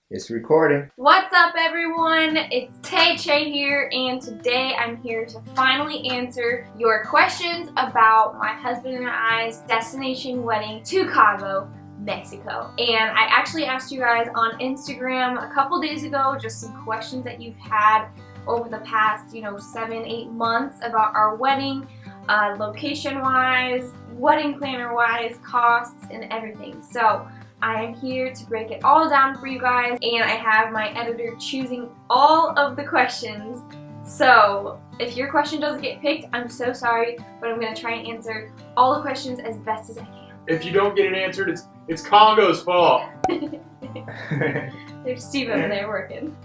It's recording. What's up, everyone? It's Tay here, and today I'm here to finally answer your questions about my husband and I's destination wedding to Cabo, Mexico. And I actually asked you guys on Instagram a couple days ago just some questions that you've had over the past, 7-8 months about our wedding, location-wise, wedding planner-wise, costs, and everything. So I am here to break it all down for you guys, and I have my editor choosing all of the questions. So if your question doesn't get picked, I'm so sorry, but I'm going to try and answer all the questions as best as I can. If you don't get it answered, it's Congo's fault. There's Steve over there working.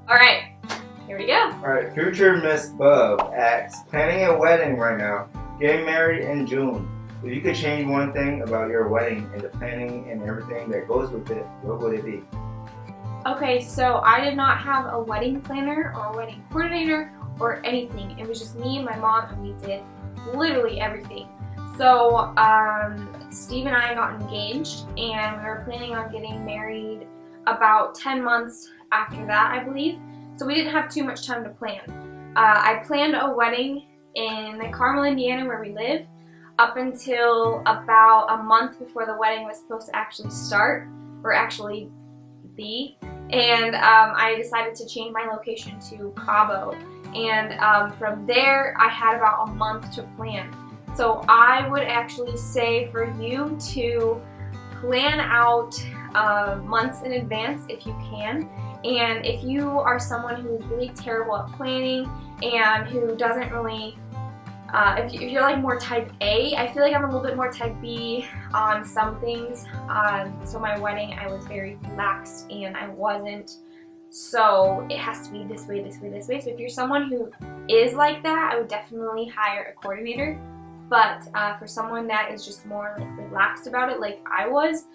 Alright, here we go. Alright, future Miss Bub asks, planning a wedding right now, getting married in June. If you could change one thing about your wedding and the planning and everything that goes with it, what would it be? Okay, so I did not have a wedding planner or a wedding coordinator or anything. It was just me and my mom, and we did literally everything. So Steve and I got engaged, and we were planning on getting married about 10 months after that, I believe. So we didn't have too much time to plan. I planned a wedding in Carmel, Indiana, where we live, up until about a month before the wedding was supposed to actually start, or actually be. And I decided to change my location to Cabo. And from there, I had about a month to plan. So I would actually say for you to plan out months in advance if you can. And if you are someone who's really terrible at planning and who doesn't really if you're like more type A, I feel like I'm a little bit more type B on some things. So my wedding, I was very relaxed and I wasn't. So it has to be this way, this way, this way. So if you're someone who is like that, I would definitely hire a coordinator. But for someone that is just more like relaxed about it, like I was,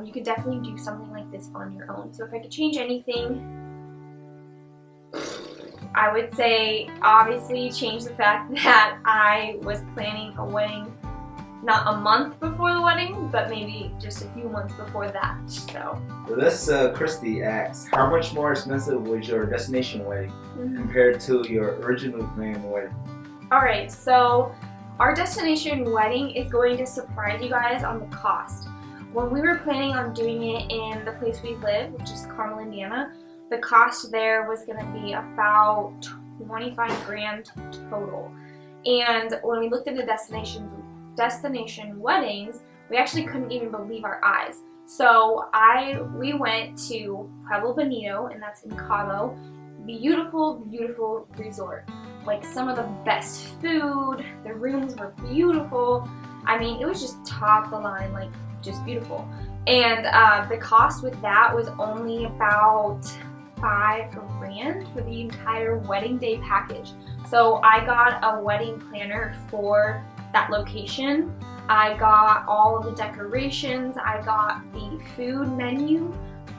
you could definitely do something like this on your own. So if I could change anything, I would say obviously change the fact that I was planning a wedding not a month before the wedding, but maybe just a few months before that. So Christy asks, how much more expensive was your destination wedding compared to your originally planned wedding? Alright, so our destination wedding is going to surprise you guys on the cost. When we were planning on doing it in the place we live, which is Carmel, Indiana, the cost there was going to be about 25 grand total. And when we looked at the destination weddings, we actually couldn't even believe our eyes. So we went to Pueblo Bonito, and that's in Cabo. Beautiful, beautiful resort. Like some of the best food, the rooms were beautiful. I mean, it was just top of the line, like just beautiful. And the cost with that was only about 5 grand for the entire wedding day package. So I got a wedding planner for that location. I got all of the decorations. I got the food menu.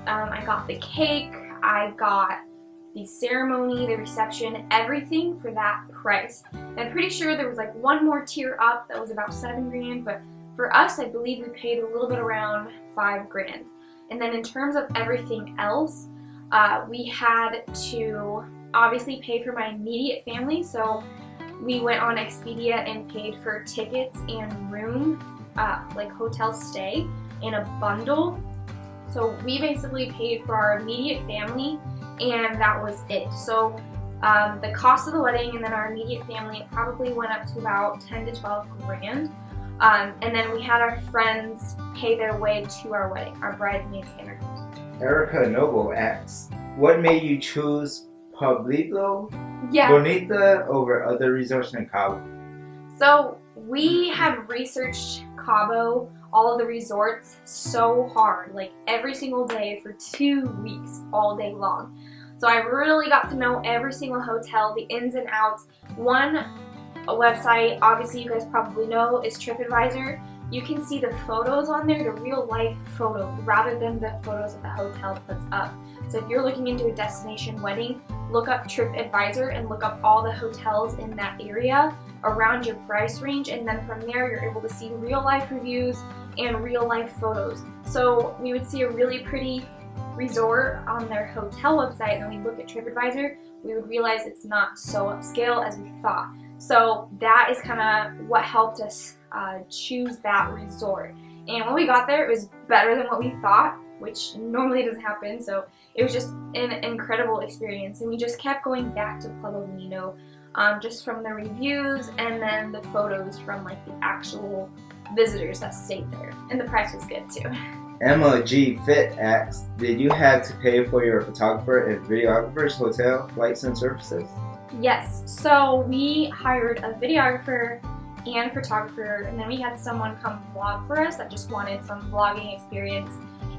I got the cake. I got the ceremony, the reception, everything for that price. And I'm pretty sure there was like one more tier up that was about 7 grand, but for us, I believe we paid a little bit around 5 grand. And then in terms of everything else, we had to obviously pay for my immediate family, so we went on Expedia and paid for tickets and room, like hotel stay, in a bundle. So we basically paid for our immediate family, and that was it. So the cost of the wedding and then our immediate family, it probably went up to about 10 to 12 grand. And then we had our friends pay their way to our wedding, our bridesmaids and our groom. Erica Noble asks, what made you choose Pueblito Yeah. Bonita over other resorts in Cabo? So we had researched Cabo, all of the resorts, so hard, like every single day for 2 weeks, all day long. So I really got to know every single hotel, the ins and outs. A website, obviously you guys probably know, is TripAdvisor. You can see the photos on there, the real life photos, rather than the photos that the hotel puts up. So if you're looking into a destination wedding, look up TripAdvisor and look up all the hotels in that area around your price range, and then from there you're able to see real life reviews and real life photos. So we would see a really pretty resort on their hotel website and then we look at TripAdvisor, we would realize it's not so upscale as we thought. So that is kind of what helped us choose that resort. And when we got there, it was better than what we thought, which normally doesn't happen. So it was just an incredible experience, and we just kept going back to Pueblo Bonito, just from the reviews and then the photos from like the actual visitors that stayed there. And the price was good too. Emma G. Fit asks, did you have to pay for your photographer and videographer's hotel, flights, and services? Yes, so we hired a videographer and photographer, and then we had someone come vlog for us that just wanted some vlogging experience,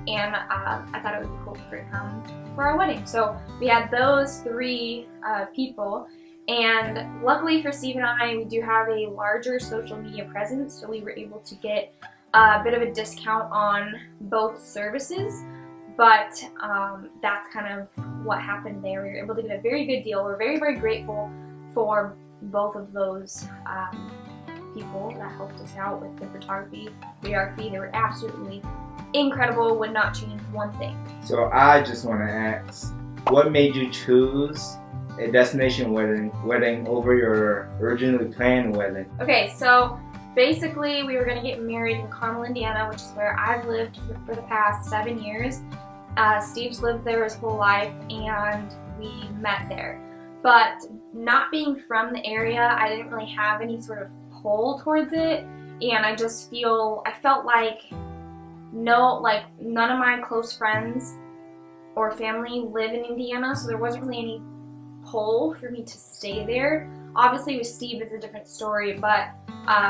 and I thought it would be cool for her to come for our wedding. So we had those 3 people, and luckily for Steve and I, we do have a larger social media presence, so we were able to get a bit of a discount on both services, but that's kind of what happened there. We were able to get a very good deal. We're very, very grateful for both of those people that helped us out with the photography, videography. They were absolutely incredible, would not change one thing. So I just want to ask, what made you choose a destination wedding over your originally planned wedding? Okay, so basically we were going to get married in Carmel, Indiana, which is where I've lived for the past 7 years. Steve's lived there his whole life, and we met there. But not being from the area, I didn't really have any sort of pull towards it, and I felt like none of my close friends or family live in Indiana, so there wasn't really any pull for me to stay there. Obviously with Steve it's a different story, but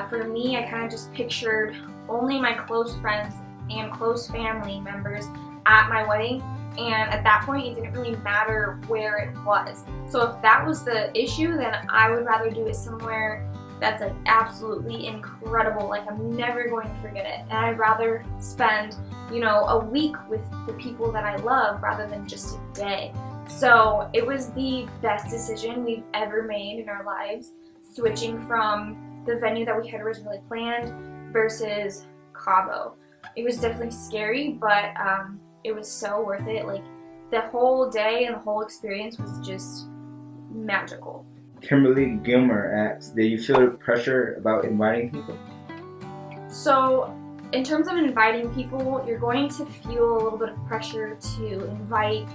for me, I kind of just pictured only my close friends and close family members at my wedding, and at that point it didn't really matter where it was. So if that was the issue, then I would rather do it somewhere that's like absolutely incredible, like I'm never going to forget it, and I'd rather spend, a week with the people that I love rather than just a day. So it was the best decision we've ever made in our lives, switching from the venue that we had originally planned versus Cabo. It was definitely scary, but it was so worth it. Like, the whole day and the whole experience was just magical. Kimberly Gilmer asks, did you feel the pressure about inviting people? So in terms of inviting people, you're going to feel a little bit of pressure to invite,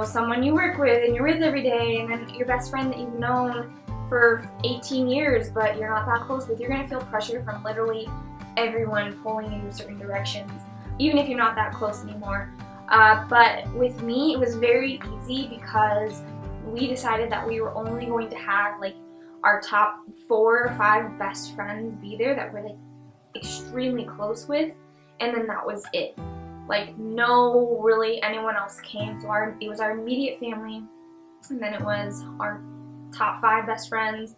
someone you work with and you're with every day, and then your best friend that you've known for 18 years but you're not that close with. You're going to feel pressure from literally everyone pulling you in certain directions, even if you're not that close anymore. But with me, it was very easy because we decided that we were only going to have like our top 4 or 5 best friends be there that we're like extremely close with, and then that was it. Like, no really anyone else came. So it was our immediate family, and then it was our top 5 best friends,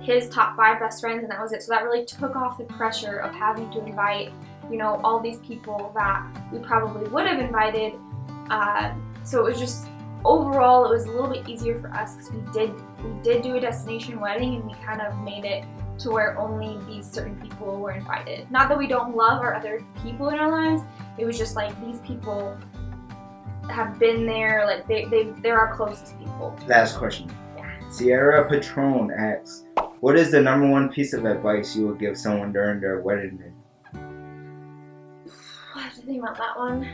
his top 5 best friends, and that was it. So that really took off the pressure of having to invite, all these people that we probably would have invited. So it was just, overall, it was a little bit easier for us because we did do a destination wedding, and we kind of made it to where only these certain people were invited. Not that we don't love our other people in our lives, it was just like these people have been there, like they're our closest people. Last question. Yeah. Sierra Patron asks, what is the #1 piece of advice you would give someone during their wedding day? I have to think about that one.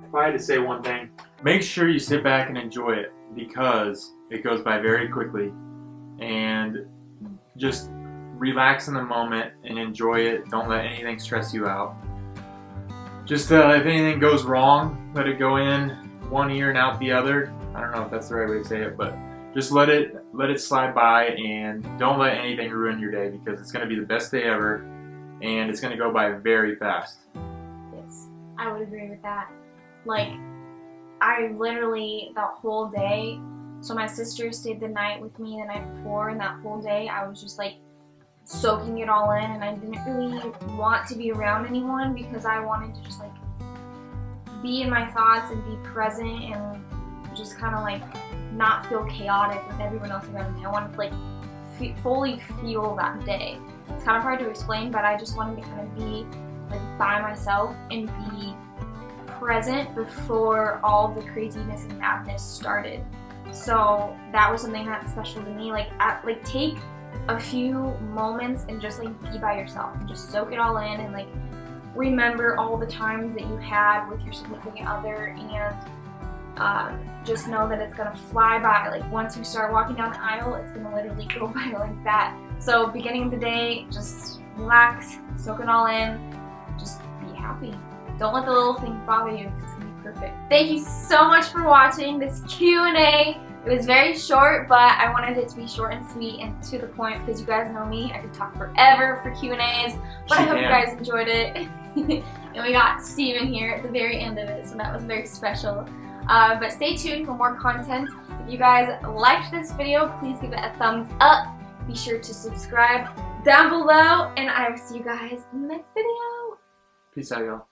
If I had to say one thing, make sure you sit back and enjoy it, because it goes by very quickly, and just relax in the moment and enjoy it. Don't let anything stress you out. Just if anything goes wrong, let it go in one ear and out the other. I don't know if that's the right way to say it, but just let it slide by, and don't let anything ruin your day, because it's going to be the best day ever, and it's going to go by very fast. Yes, I would agree with that. Like, I literally, that whole day, so my sister stayed the night with me the night before, and that whole day I was just like soaking it all in, and I didn't really want to be around anyone because I wanted to just like be in my thoughts and be present and just kind of like not feel chaotic with everyone else around me. I wanted to like fully feel that day. It's kind of hard to explain, but I just wanted to kind of be like by myself and be present before all the craziness and madness started. So that was something that's special to me. Like take a few moments and just like be by yourself and just soak it all in and like remember all the times that you had with your significant other, and just know that it's gonna fly by. Like once you start walking down the aisle, it's gonna literally go by like that. So beginning of the day, just relax, soak it all in, just be happy. Don't let the little things bother you, because it's gonna be perfect. Thank you so much for watching this Q&A. It was very short, but I wanted it to be short and sweet and to the point, because you guys know me, I could talk forever for Q&As, but I hope you guys enjoyed it. And we got Steven here at the very end of it, so that was very special. But stay tuned for more content. If you guys liked this video, please give it a thumbs up. Be sure to subscribe down below, and I will see you guys in the next video. Peace out, y'all.